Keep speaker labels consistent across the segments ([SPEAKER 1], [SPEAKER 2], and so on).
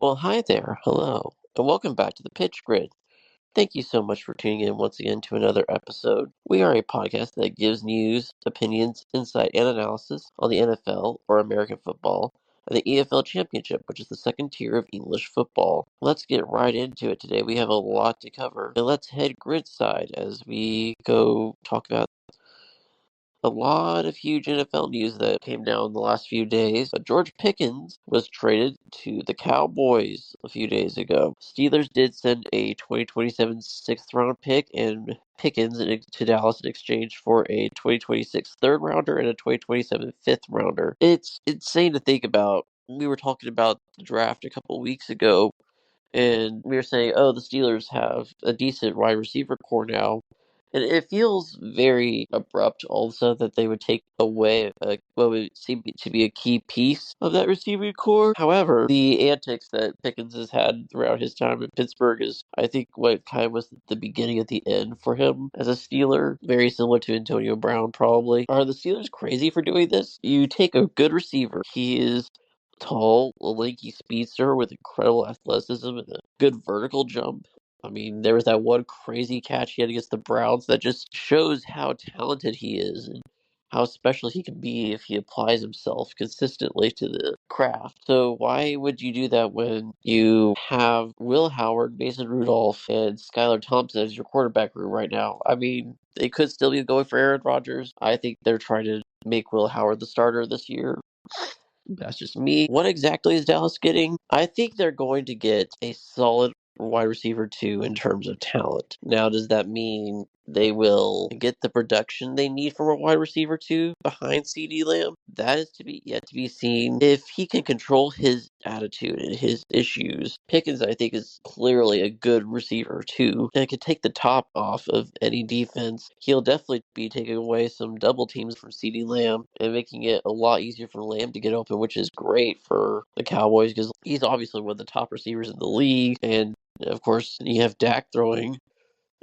[SPEAKER 1] Well, hi there. Hello. And welcome back to the Pitch Grid. Thank you so much for tuning in once again to another episode. We are a podcast that gives news, opinions, insight, and analysis on the NFL or American football and the EFL Championship, which is the second tier of English football. Let's get right into it today. We have a lot to cover. And let's head grid side as we go talk about a lot of huge NFL news that came down in the last few days. But George Pickens was traded to the Cowboys a few days ago. Steelers did send a 2027 sixth round pick and Pickens to Dallas in exchange for a 2026 third rounder and a 2027 fifth rounder. It's insane to think about. We were talking about the draft a couple weeks ago, and we were saying, oh, the Steelers have a decent wide receiver core now. And it feels very abrupt all of a sudden that they would take away what would seem to be a key piece of that receiving core. However, the antics that Pickens has had throughout his time in Pittsburgh is, I think, what kind of was the beginning of the end for him as a Steeler. Very similar to Antonio Brown, probably. Are the Steelers crazy for doing this? You take a good receiver. He is tall, a lanky speedster with incredible athleticism and a good vertical jump. I mean, there was that one crazy catch he had against the Browns that just shows how talented he is and how special he can be if he applies himself consistently to the craft. So why would you do that when you have Will Howard, Mason Rudolph, and Skylar Thompson as your quarterback room right now? I mean, they could still be going for Aaron Rodgers. I think they're trying to make Will Howard the starter this year. That's just me. What exactly is Dallas getting? I think they're going to get a solid wide receiver too in terms of talent. Now, does that mean they will get the production they need from a wide receiver two behind CD Lamb? That is to be yet to be seen. If he can control his attitude and his issues, Pickens, I think, is clearly a good receiver too, and can take the top off of any defense. He'll definitely be taking away some double teams from CD Lamb and making it a lot easier for Lamb to get open, which is great for the Cowboys because he's obviously one of the top receivers in the league. And of course, you have Dak throwing,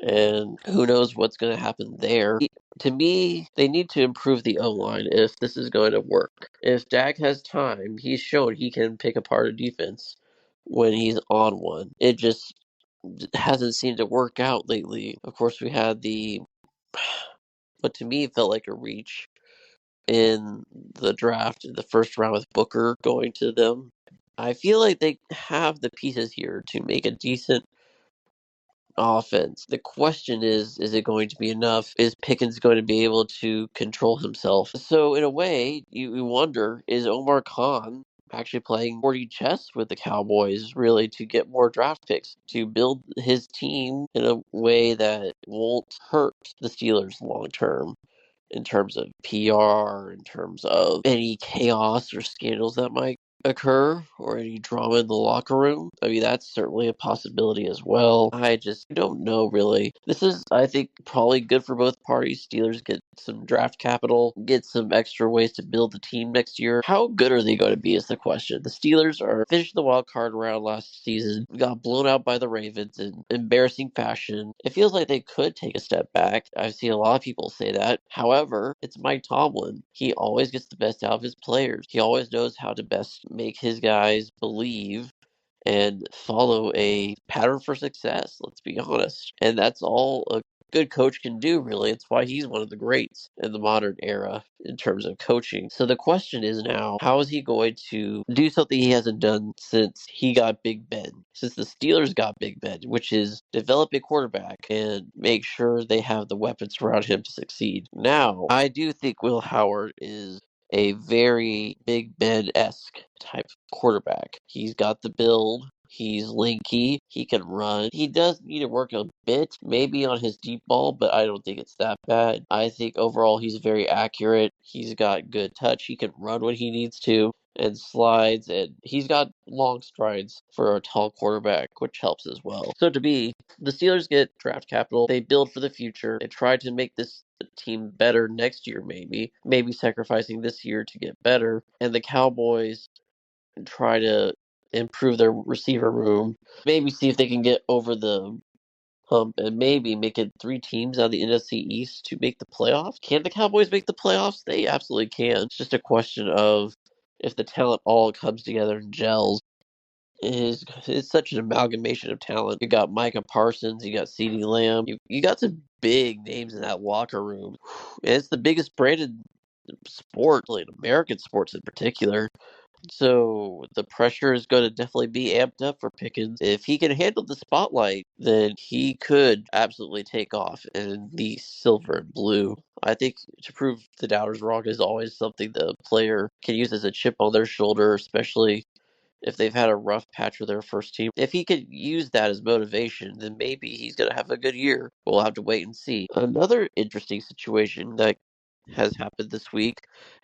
[SPEAKER 1] and who knows what's going to happen there. To me, they need to improve the O-line if this is going to work. If Dak has time, he's shown he can pick apart a defense when he's on one. It just hasn't seemed to work out lately. Of course, we had what to me felt like a reach in the draft in the first round with Booker going to them. I feel like they have the pieces here to make a decent offense. The question is it going to be enough? Is Pickens going to be able to control himself? So in a way, you wonder, is Omar Khan actually playing 40 chess with the Cowboys really to get more draft picks, to build his team in a way that won't hurt the Steelers long term? In terms of PR, in terms of any chaos or scandals that might occur, or any drama in the locker room. I mean, that's certainly a possibility as well. I just don't know, really. This is, I think, probably good for both parties. Steelers get some draft capital, get some extra ways to build the team next year. How good are they going to be is the question. The Steelers are finished the wild card round last season, got blown out by the Ravens in embarrassing fashion. It feels like they could take a step back. I've seen a lot of people say that. However, it's Mike Tomlin. He always gets the best out of his players. He always knows how to best make his guys believe and follow a pattern for success, let's be honest. And that's all a good coach can do, really. It's why he's one of the greats in the modern era in terms of coaching. So the question is now, how is he going to do something he hasn't done since he got Big Ben, since the Steelers got Big Ben, which is develop a quarterback and make sure they have the weapons around him to succeed. Now, I do think Will Howard is a very Big Ben-esque type quarterback. He's got the build. He's lanky. He can run. He does need to work a bit, maybe on his deep ball, but I don't think it's that bad. I think overall he's very accurate. He's got good touch. He can run when he needs to and slides, and he's got long strides for a tall quarterback, which helps as well. So to me, the Steelers get draft capital. They build for the future. They try to make this team better next year, maybe sacrificing this year to get better. And the Cowboys try to improve their receiver room, maybe see if they can get over the hump and maybe make it 3 teams out of the NFC East to make the playoffs. Can the Cowboys make the playoffs? They absolutely can. It's just a question of if the talent all comes together and gels. is such an amalgamation of talent. You got Micah Parsons, you got CeeDee Lamb, you got some big names in that locker room. And it's the biggest branded sport, like American sports in particular. So the pressure is going to definitely be amped up for Pickens. If he can handle the spotlight, then he could absolutely take off in the silver and blue. I think to prove the doubters wrong is always something the player can use as a chip on their shoulder, especially if they've had a rough patch with their first team. If he could use that as motivation, then maybe he's going to have a good year. We'll have to wait and see. Another interesting situation that has happened this week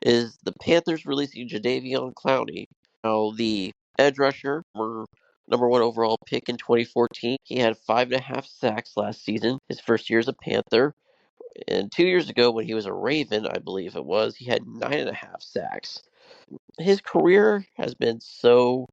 [SPEAKER 1] is the Panthers releasing Jadeveon Clowney. Now, the edge rusher, number one overall pick in 2014, he had 5.5 sacks last season, his first year as a Panther. And 2 years ago, when he was a Raven, I believe it was, he had 9.5 sacks. His career has been so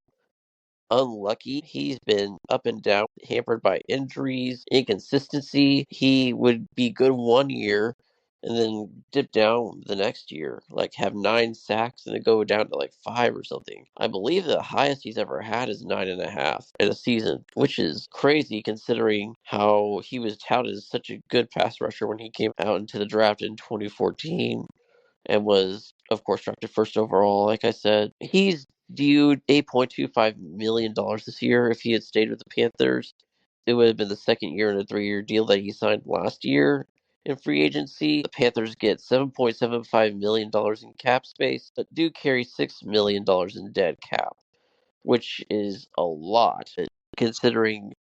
[SPEAKER 1] unlucky. He's been up and down, hampered by injuries, inconsistency. He would be good 1 year and then dip down the next year, like have 9 sacks and then go down to like 5 or something. I believe the highest he's ever had is 9.5 in a season, which is crazy considering how he was touted as such a good pass rusher when he came out into the draft in 2014 and was, of course, drafted first overall. Like I said, he's due $8.25 million this year. If he had stayed with the Panthers, it would have been the second year in a 3-year deal that he signed last year in free agency. The Panthers get $7.75 million in cap space, but do carry $6 million in dead cap, which is a lot considering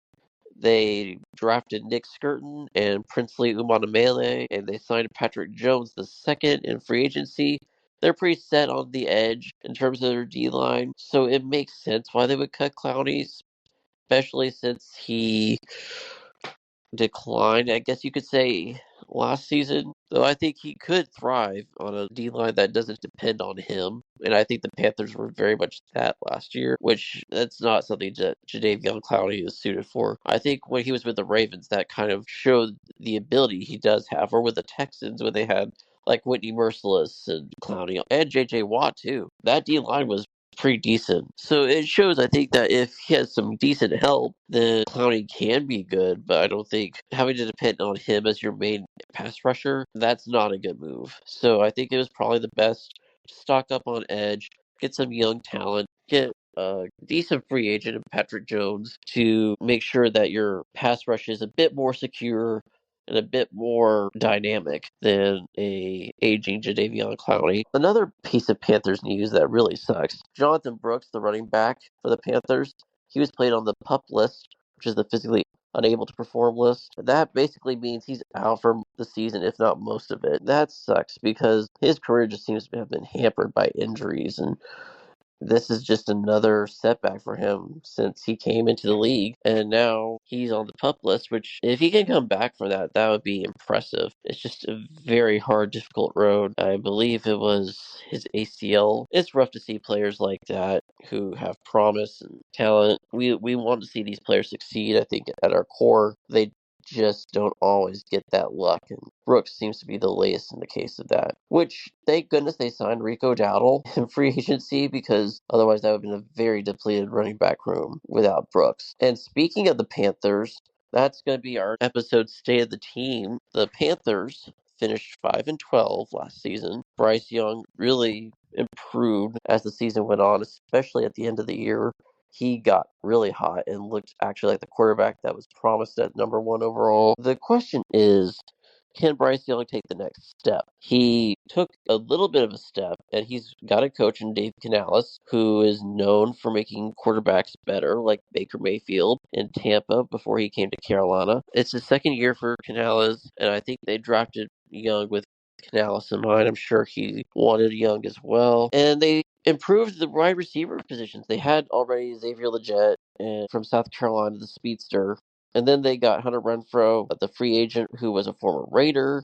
[SPEAKER 1] they drafted Nick Skirton and Princely Umanamele, and they signed Patrick Jones the second in free agency. They're pretty set on the edge in terms of their D-line, so it makes sense why they would cut Clowney, especially since he declined, I guess you could say, last season. Though I think he could thrive on a D line that doesn't depend on him. And I think the Panthers were very much that last year, which that's not something that Jadeveon Clowney is suited for. I think when he was with the Ravens, that kind of showed the ability he does have, or with the Texans when they had like Whitney Merciless and Clowney and JJ Watt too. That D line was pretty decent. So it shows, I think, that if he has some decent help, then Clowney can be good, but I don't think having to depend on him as your main pass rusher, that's not a good move. So I think it was probably the best to stock up on edge, get some young talent, get a decent free agent in Patrick Jones to make sure that your pass rush is a bit more secure and a bit more dynamic than a aging Jadeveon Clowney. Another piece of Panthers news that really sucks. Jonathan Brooks, the running back for the Panthers, he was played on the PUP list, which is the physically unable to perform list. That basically means he's out for the season, if not most of it. That sucks because his career just seems to have been hampered by injuries, and this is just another setback for him since he came into the league, and now he's on the PUP list, which if he can come back from that, that would be impressive. It's just a very hard, difficult road. I believe it was his ACL. It's rough to see players like that who have promise and talent. We want to see these players succeed. I think at our core, they just don't always get that luck, and Brooks seems to be the latest in the case of that. Which, thank goodness they signed Rico Dowdle in free agency, because otherwise that would have been a very depleted running back room without Brooks. And speaking of the Panthers, that's going to be our episode State of the Team. The Panthers finished 5-12 last season. Bryce Young really improved as the season went on, especially at the end of the year. He got really hot and looked actually like the quarterback that was promised at number one overall. The question is, can Bryce Young take the next step? He took a little bit of a step, and he's got a coach in Dave Canales, who is known for making quarterbacks better, like Baker Mayfield in Tampa before he came to Carolina. It's his second year for Canales, and I think they drafted Young with Canales in mind. I'm sure he wanted Young as well. And they improved the wide receiver positions. They had already Xavier Legette and from South Carolina, the speedster. And then they got Hunter Renfrow, the free agent who was a former Raider.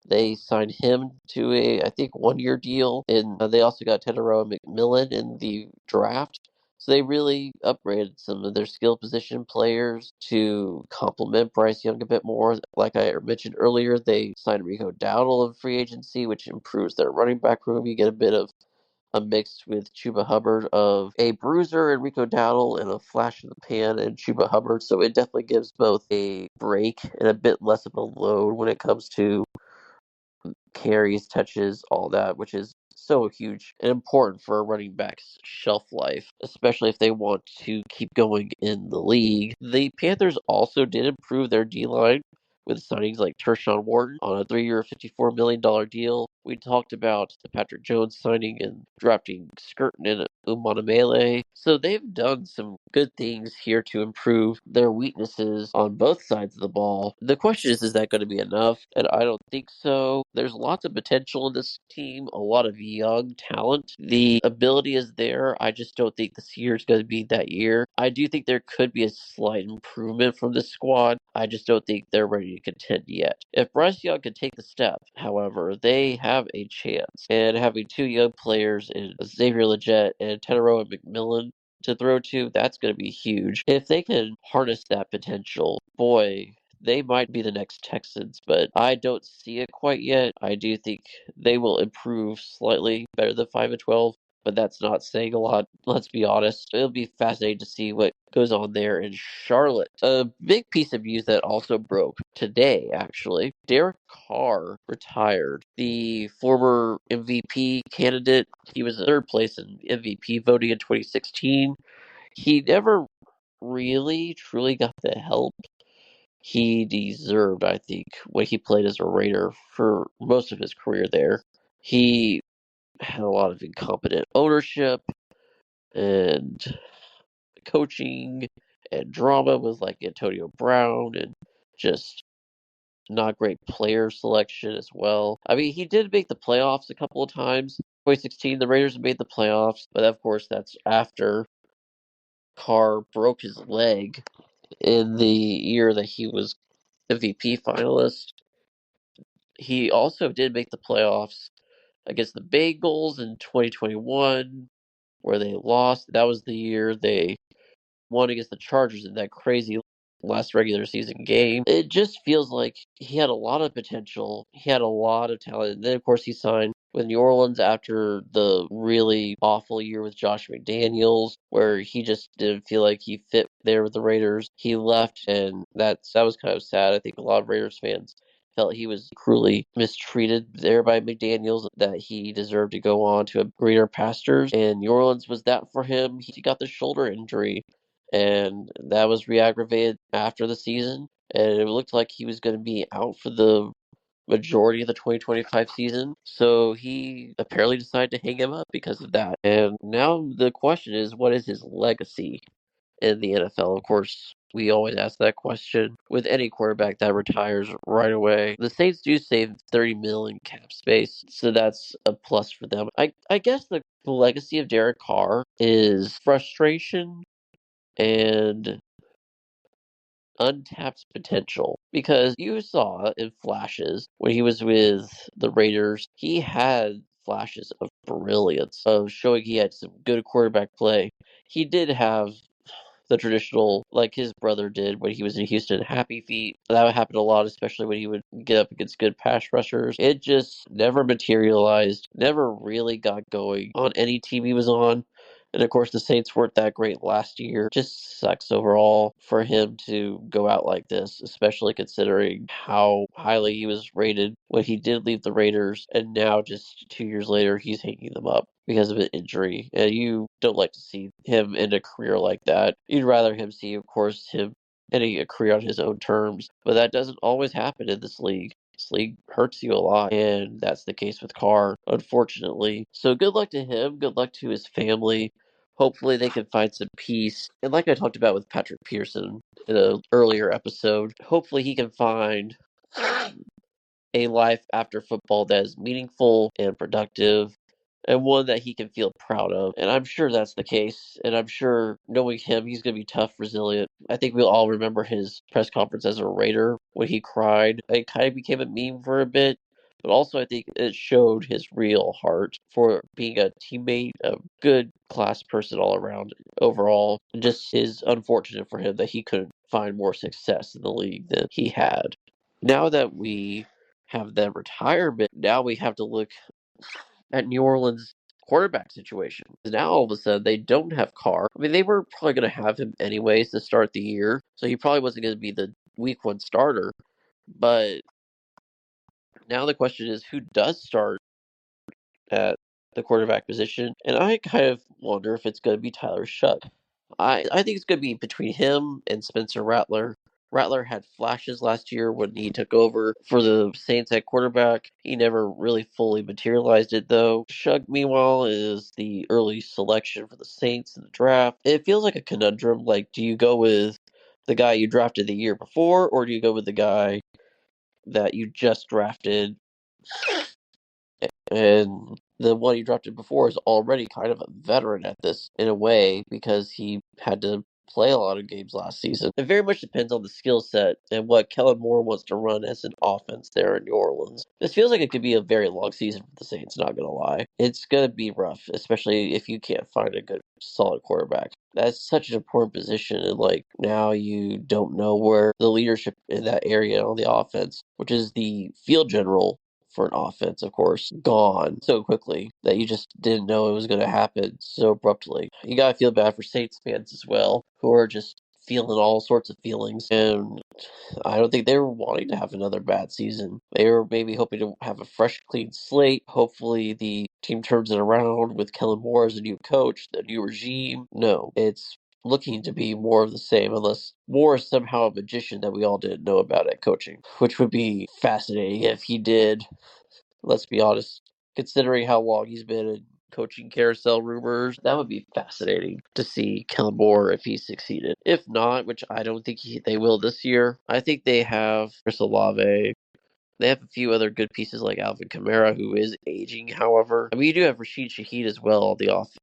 [SPEAKER 1] They signed him to a, I think, 1-year deal. And they also got Tedero McMillan in the draft. So they really upgraded some of their skill position players to complement Bryce Young a bit more. Like I mentioned earlier, they signed Rico Dowdle in free agency, which improves their running back room. You get a bit of a mix with Chuba Hubbard of a bruiser and Rico Dowdle and a flash in the pan and Chuba Hubbard. So it definitely gives both a break and a bit less of a load when it comes to carries, touches, all that, which is so huge and important for a running back's shelf life, especially if they want to keep going in the league. The Panthers also did improve their D line with signings like Tershawn Wharton on a 3-year, $54 million deal. We talked about the Patrick Jones signing and drafting Skirtin and Umanamele. So they've done some good things here to improve their weaknesses on both sides of the ball. The question is that going to be enough? And I don't think so. There's lots of potential in this team, a lot of young talent. The ability is there. I just don't think this year is going to be that year. I do think there could be a slight improvement from this squad. I just don't think they're ready to contend yet. If Bryce Young can take the step, however, they have a chance. And having two young players in Xavier Legette and Teteroa McMillan to throw to, that's going to be huge. If they can harness that potential, boy, they might be the next Texans, but I don't see it quite yet. I do think they will improve slightly better than 5-12, but that's not saying a lot. Let's be honest. It'll be fascinating to see what goes on there in Charlotte. A big piece of news that also broke today, actually. Derek Carr retired. The former MVP candidate. He was in third place in MVP voting in 2016. He never really truly got the help he deserved, I think, when he played as a Raider for most of his career there. He had a lot of incompetent ownership and coaching and drama with like Antonio Brown and just not great player selection as well. I mean, he did make the playoffs a couple of times. 2016, the Raiders made the playoffs, but of course that's after Carr broke his leg in the year that he was MVP finalist. He also did make the playoffs against the Bengals in 2021, where they lost. That was the year they won against the Chargers in that crazy last regular season game. It just feels like he had a lot of potential. He had a lot of talent. And then, of course, he signed with New Orleans after the really awful year with Josh McDaniels, where he just didn't feel like he fit there with the Raiders. He left, and that was kind of sad. I think a lot of Raiders fans felt he was cruelly mistreated there by McDaniels, that he deserved to go on to a greener pastures. And New Orleans was that for him. He got the shoulder injury, and that was re-aggravated after the season. And it looked like he was going to be out for the majority of the 2025 season. So he apparently decided to hang him up because of that. And now the question is, what is his legacy in the NFL? Of course, we always ask that question with any quarterback that retires right away. The Saints do save $30 million cap space, so that's a plus for them. I guess the legacy of Derek Carr is frustration and untapped potential, because you saw in flashes when he was with the Raiders, he had flashes of brilliance, of showing he had some good quarterback play. He did have the traditional, like his brother did when he was in Houston, happy feet. That would happen a lot, especially when he would get up against good pass rushers. It just never materialized, never really got going on any team he was on. And of course, the Saints weren't that great last year. Just sucks overall for him to go out like this, especially considering how highly he was rated when he did leave the Raiders. And now, just 2 years later, he's hanging them up because of an injury. And you don't like to see him end a career like that. You'd rather him see, of course, him ending a career on his own terms. But that doesn't always happen in this league. This league hurts you a lot, and that's the case with Carr, unfortunately. So good luck to him. Good luck to his family. Hopefully they can find some peace. And like I talked about with Patrick Pearson in an earlier episode, hopefully he can find a life after football that is meaningful and productive, and one that he can feel proud of. And I'm sure that's the case. And I'm sure, knowing him, he's going to be tough, resilient. I think we'll all remember his press conference as a Raider when he cried. It kind of became a meme for a bit. But also, I think it showed his real heart for being a teammate, a good class person all around overall. It just is unfortunate for him that he couldn't find more success in the league than he had. Now that we have that retirement, now we have to look at New Orleans quarterback situation. Now all of a sudden they don't have Carr. I mean, they were probably going to have him anyways to start the year, so he probably wasn't going to be the week 1 starter. But now the question is, who does start at the quarterback position? And I kind of wonder if it's going to be Tyler Shuck. I think it's going to be between him and Spencer Rattler. Rattler had flashes last year when he took over for the Saints at quarterback. He never really fully materialized it, though. Shug, meanwhile, is the early selection for the Saints in the draft. It feels like a conundrum. Like, do you go with the guy you drafted the year before, or do you go with the guy that you just drafted and the one he drafted before is already kind of a veteran at this in a way because he had to play a lot of games last season? It very much depends on the skill set and what Kellen Moore wants to run as an offense there in New Orleans. This feels like it could be a very long season for the Saints, not going to lie. It's going to be rough, especially if you can't find a good, solid quarterback. That's such an important position, and like now you don't know where the leadership in that area on the offense, which is the field general for an offense, of course, gone so quickly that you just didn't know it was going to happen so abruptly. You got to feel bad for Saints fans as well, who are just feeling all sorts of feelings. And I don't think they were wanting to have another bad season. They were maybe hoping to have a fresh, clean slate. Hopefully the team turns it around with Kellen Moore as a new coach, the new regime. No, it's looking to be more of the same, unless Moore is somehow a magician that we all didn't know about at coaching, which would be fascinating if he did. Let's be honest, considering how long he's been in coaching carousel rumors, that would be fascinating to see Kellen Moore if he succeeded. If not, which I don't think they will this year, I think they have Chris Olave. They have a few other good pieces like Alvin Kamara, who is aging, however. I mean, you do have Rashid Shaheed as well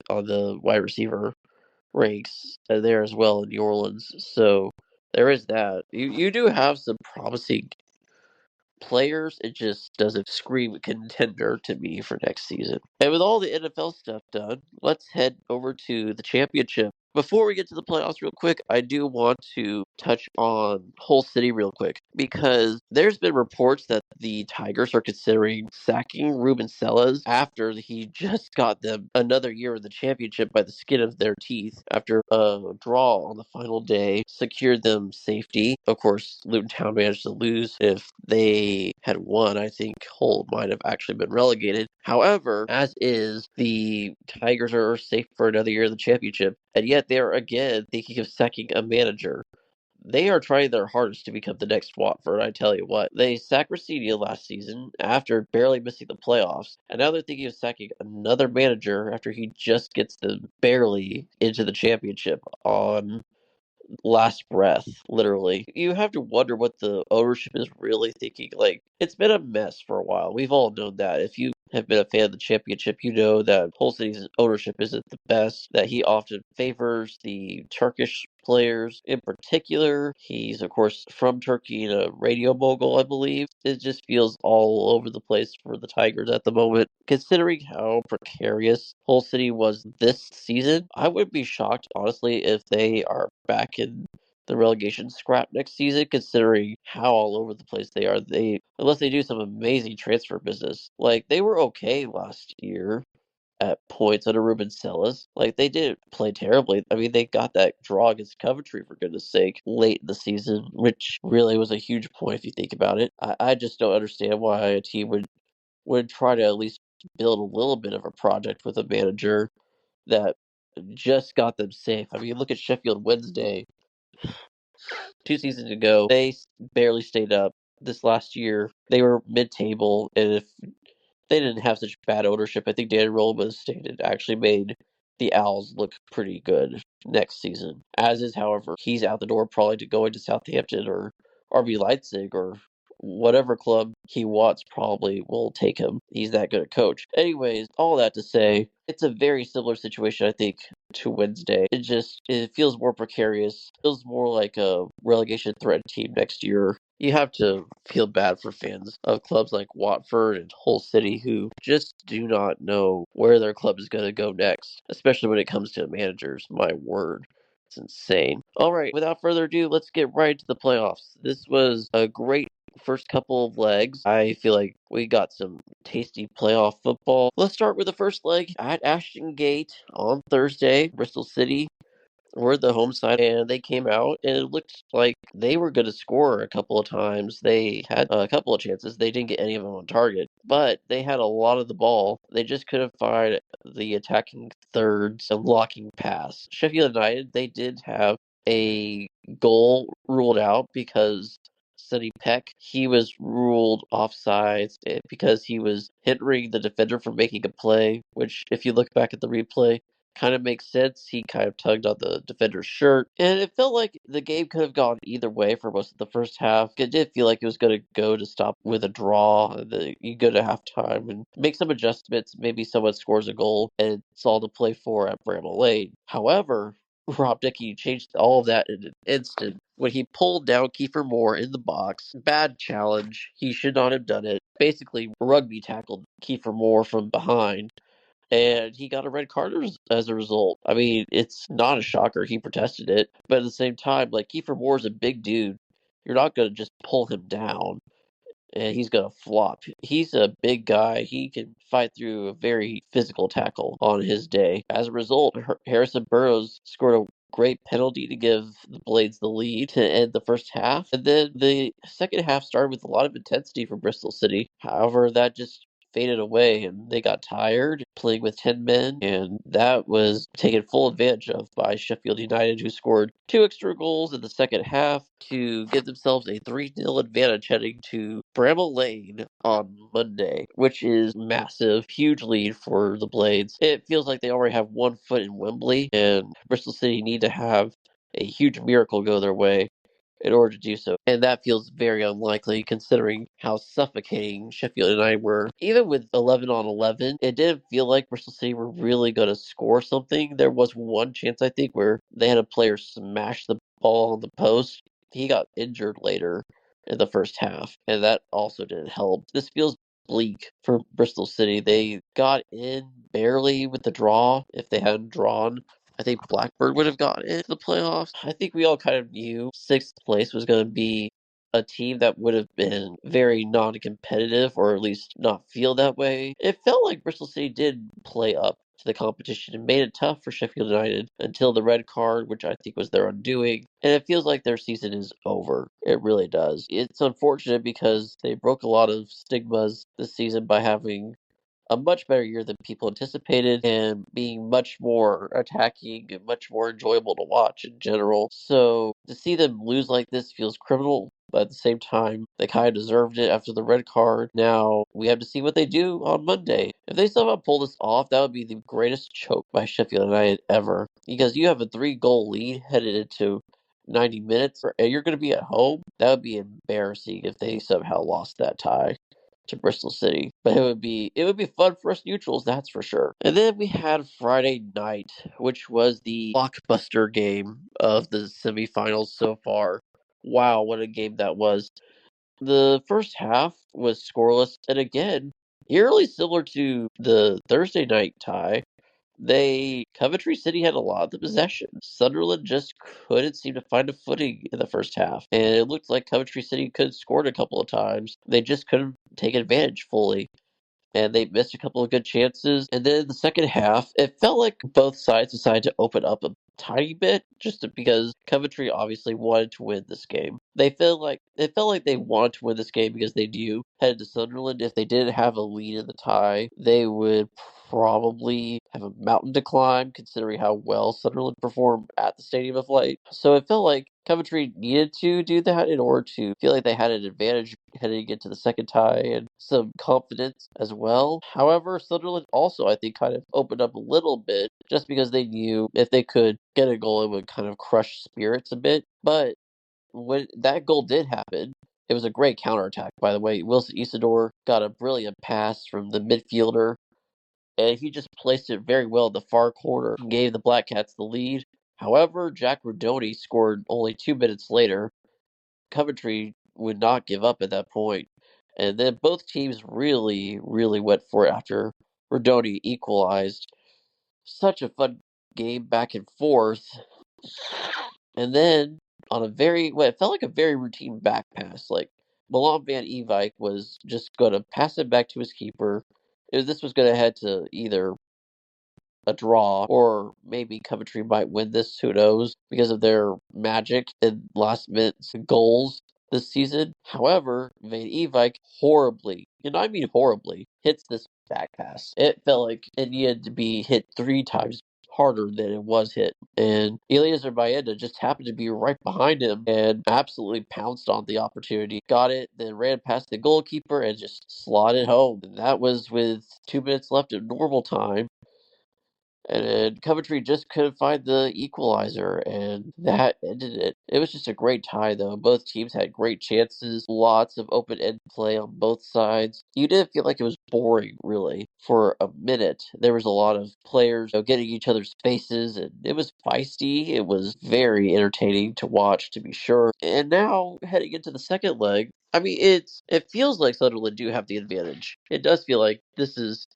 [SPEAKER 1] on the wide receiver ranks there as well in New Orleans. So there is that. You do have some promising players. It just doesn't scream contender to me for next season. And with all the NFL stuff done, let's head over to the championship. Before we get to the playoffs real quick, I do want to touch on Hull City real quick because there's been reports that the Tigers are considering sacking Ruben Selles after he just got them another year in the championship by the skin of their teeth after a draw on the final day secured them safety. Of course, Luton Town managed to lose. If they had won, I think Hull might have actually been relegated. However, as is, the Tigers are safe for another year in the championship, and yet they are again thinking of sacking a manager. They are trying their hardest to become the next Watford, I tell you what. They sacked Rasidia last season after barely missing the playoffs, and now they're thinking of sacking another manager after he just gets them barely into the championship on last breath, literally. You have to wonder what the ownership is really thinking. Like, it's been a mess for a while. We've all known that. If you have been a fan of the championship, you know that Hull City's ownership isn't the best, that he often favors the Turkish players in particular. He's, of course, from Turkey and a radio mogul, I believe. It just feels all over the place for the Tigers at the moment. Considering how precarious Hull City was this season, I would be shocked, honestly, if they are back in the relegation scrap next season, considering how all over the place they are. Unless they do some amazing transfer business. Like, they were okay last year at points under Ruben Selles. Like, they didn't play terribly. I mean, they got that draw against Coventry, for goodness sake, late in the season, which really was a huge point if you think about it. I just don't understand why a team would try to at least build a little bit of a project with a manager that just got them safe. I mean, look at Sheffield Wednesday 2 seasons ago. They barely stayed up. This last year, they were mid-table, and if they didn't have such bad ownership, I think Dan Rollman's stated actually made the Owls look pretty good next season. As is, however, he's out the door probably to go into Southampton or RB Leipzig or whatever club he wants probably will take him. He's that good a coach. Anyways, all that to say, it's a very similar situation, I think, to Wednesday. It feels more precarious. It feels more like a relegation threat team next year. You have to feel bad for fans of clubs like Watford and Hull City who just do not know where their club is going to go next, especially when it comes to managers. My word. It's insane. All right, without further ado, let's get right into the playoffs. This was a great first couple of legs. I feel like we got some tasty playoff football. Let's start with the first leg at Ashton Gate on Thursday. Bristol City were the home side, and they came out, and it looked like they were going to score a couple of times. They had a couple of chances. They didn't get any of them on target, but they had a lot of the ball. They just couldn't find the attacking thirds and blocking pass. Sheffield United, they did have a goal ruled out because Sonny Peck, he was ruled offsides because he was hindering the defender from making a play, which if you look back at the replay, kind of makes sense. He kind of tugged on the defender's shirt, and it felt like the game could have gone either way for most of the first half. It did feel like it was going to go to stop with a draw. You go to halftime and make some adjustments. Maybe someone scores a goal, and it's all to play for at Bramall Lane. However, Rob Dickey changed all of that in an instant when he pulled down Kiefer Moore in the box. Bad challenge. He should not have done it. Basically, rugby tackled Kiefer Moore from behind, and he got a red card as a result. I mean, it's not a shocker. He protested it. But at the same time, like, Kiefer Moore's a big dude. You're not going to just pull him down and he's going to flop. He's a big guy. He can fight through a very physical tackle on his day. As a result, Harrison Burroughs scored a great penalty to give the Blades the lead to end the first half. And then the second half started with a lot of intensity for Bristol City. However, that just faded away and they got tired playing with 10 men, and that was taken full advantage of by Sheffield United, who scored 2 extra goals in the second half to give themselves a 3-0 advantage heading to Bramall Lane on Monday, which is massive, huge lead for the Blades. It feels like they already have one foot in Wembley, and Bristol City need to have a huge miracle go their way in order to do so. And that feels very unlikely considering how suffocating Sheffield United were. Even with 11 on 11, it didn't feel like Bristol City were really going to score something. There was one chance, I think, where they had a player smash the ball on the post. He got injured later in the first half, and that also didn't help. This feels bleak for Bristol City. They got in barely with the draw. If they hadn't drawn, I think Blackburn would have gotten into the playoffs. I think we all kind of knew sixth place was going to be a team that would have been very non-competitive, or at least not feel that way. It felt like Bristol City did play up to the competition and made it tough for Sheffield United until the red card, which I think was their undoing. And it feels like their season is over. It really does. It's unfortunate because they broke a lot of stigmas this season by having a much better year than people anticipated and being much more attacking and much more enjoyable to watch in general. So to see them lose like this feels criminal, but at the same time, they kind of deserved it after the red card. Now we have to see what they do on Monday. If they somehow pull this off, that would be the greatest choke by Sheffield United ever, because you have a 3-goal lead headed into 90 minutes, and you're going to be at home. That would be embarrassing if they somehow lost that tie to Bristol City. But it would be fun for us neutrals, that's for sure. And then we had Friday night, which was the blockbuster game of the semifinals so far. Wow, what a game that was. The first half was scoreless, and again, eerily similar to the Thursday night tie. Coventry City had a lot of the possession. Sunderland just couldn't seem to find a footing in the first half, and it looked like Coventry City could have scored a couple of times. They just couldn't take advantage fully, and they missed a couple of good chances. And then in the second half, it felt like both sides decided to open up a tiny bit, because Coventry obviously wanted to win this game. It felt like they wanted to win this game because they knew headed to Sunderland, if they didn't have a lead in the tie, they would probably have a mountain to climb considering how well Sunderland performed at the Stadium of Light. So it felt like Coventry needed to do that in order to feel like they had an advantage heading into the second tie and some confidence as well. However, Sunderland also, I think, kind of opened up a little bit just because they knew if they could get a goal, it would kind of crush spirits a bit. But when that goal did happen, it was a great counterattack, by the way. Wilson Isidore got a brilliant pass from the midfielder, and he just placed it very well in the far corner and gave the Black Cats the lead. However, Jack Rodoni scored only 2 minutes later. Coventry would not give up at that point, and then both teams really, really went for it after Rodoni equalized. Such a fun game back and forth. And then on it felt like a very routine back pass. Like Milan van Ewijk was just going to pass it back to his keeper. This was going to head to either a draw, or maybe Coventry might win this. Who knows? Because of their magic and last minute goals this season. However, Van Ewijk horribly, and I mean horribly, hits this back pass. It felt like it needed to be hit 3 times harder than it was hit. And Eliezer Bayenda just happened to be right behind him and absolutely pounced on the opportunity. Got it, then ran past the goalkeeper and just slotted home. And that was with 2 minutes left of normal time. And Coventry just couldn't find the equalizer, and that ended it. It was just a great tie, though. Both teams had great chances, lots of open-end play on both sides. You didn't feel like it was boring, really. For a minute, there was a lot of players getting each other's faces, and it was feisty. It was very entertaining to watch, to be sure. And now, heading into the second leg, I mean, it feels like Sunderland do have the advantage. It does feel like this is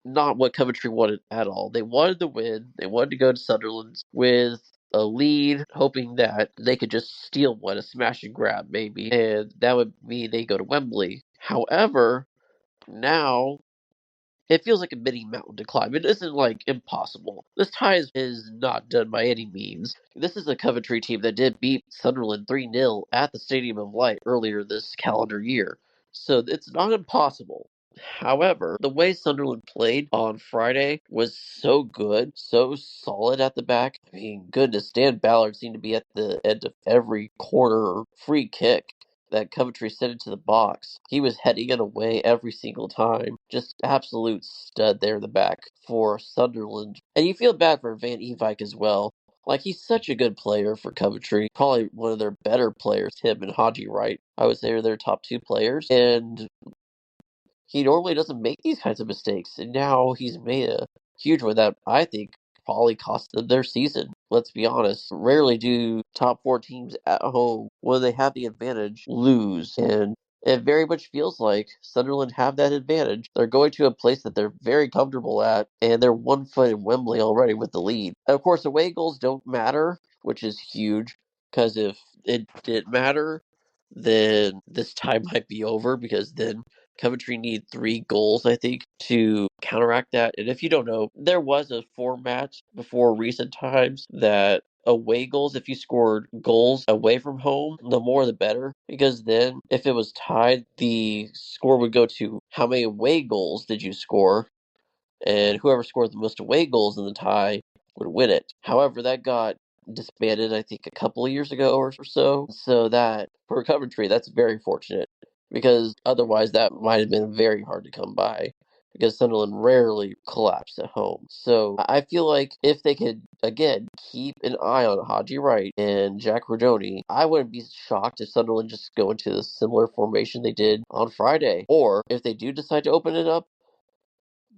[SPEAKER 1] not what Coventry wanted at all. They wanted the win. They wanted to go to Sunderland with a lead, hoping that they could just steal one, a smash and grab maybe, and that would mean they go to Wembley. However, now it feels like a mini mountain to climb. It isn't like impossible. This tie is not done by any means. This is a Coventry team that did beat Sunderland 3-0 at the Stadium of Light earlier this calendar year. So it's not impossible. However, the way Sunderland played on Friday was so good, so solid at the back. I mean, goodness, Dan Ballard seemed to be at the end of every corner or free kick that Coventry sent into the box. He was heading it away every single time. Just absolute stud there in the back for Sunderland. And you feel bad for Van Ewijk as well. Like, he's such a good player for Coventry. Probably one of their better players, him and Haji Wright. I would say are their top 2 players. And he normally doesn't make these kinds of mistakes, and now he's made a huge one that I think probably cost them their season. Let's be honest. Rarely do top 4 teams at home, when they have the advantage, lose. And it very much feels like Sunderland have that advantage. They're going to a place that they're very comfortable at, and they're 1 foot in Wembley already with the lead. And of course, away goals don't matter, which is huge, because if it did matter, then this tie might be over, because then Coventry need 3 goals, I think, to counteract that. And if you don't know, there was a format before recent times that away goals, if you scored goals away from home, the more the better. Because then, if it was tied, the score would go to how many away goals did you score, and whoever scored the most away goals in the tie would win it. However, that got disbanded, I think, a couple of years ago or so. So that, for Coventry, that's very fortunate, because otherwise that might have been very hard to come by, because Sunderland rarely collapse at home. So I feel like if they could, again, keep an eye on Haji Wright and Jack Rodoni, I wouldn't be shocked if Sunderland just go into the similar formation they did on Friday. Or if they do decide to open it up,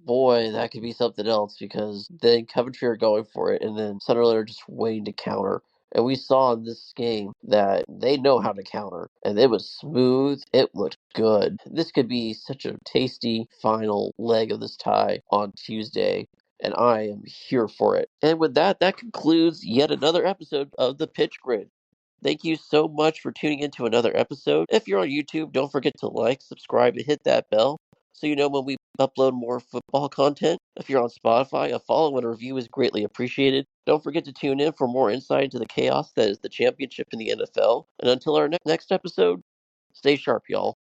[SPEAKER 1] boy, that could be something else, because then Coventry are going for it, and then Sunderland are just waiting to counter. And we saw in this game that they know how to counter, and it was smooth. It looked good. This could be such a tasty final leg of this tie on Tuesday, and I am here for it. And with that, that concludes yet another episode of the Pitch Grid. Thank you so much for tuning into another episode. If you're on YouTube, don't forget to like, subscribe, and hit that bell so you know when we upload more football content. If you're on Spotify, a follow and a review is greatly appreciated. Don't forget to tune in for more insight into the chaos that is the championship in the NFL. And until our next episode, stay sharp, y'all.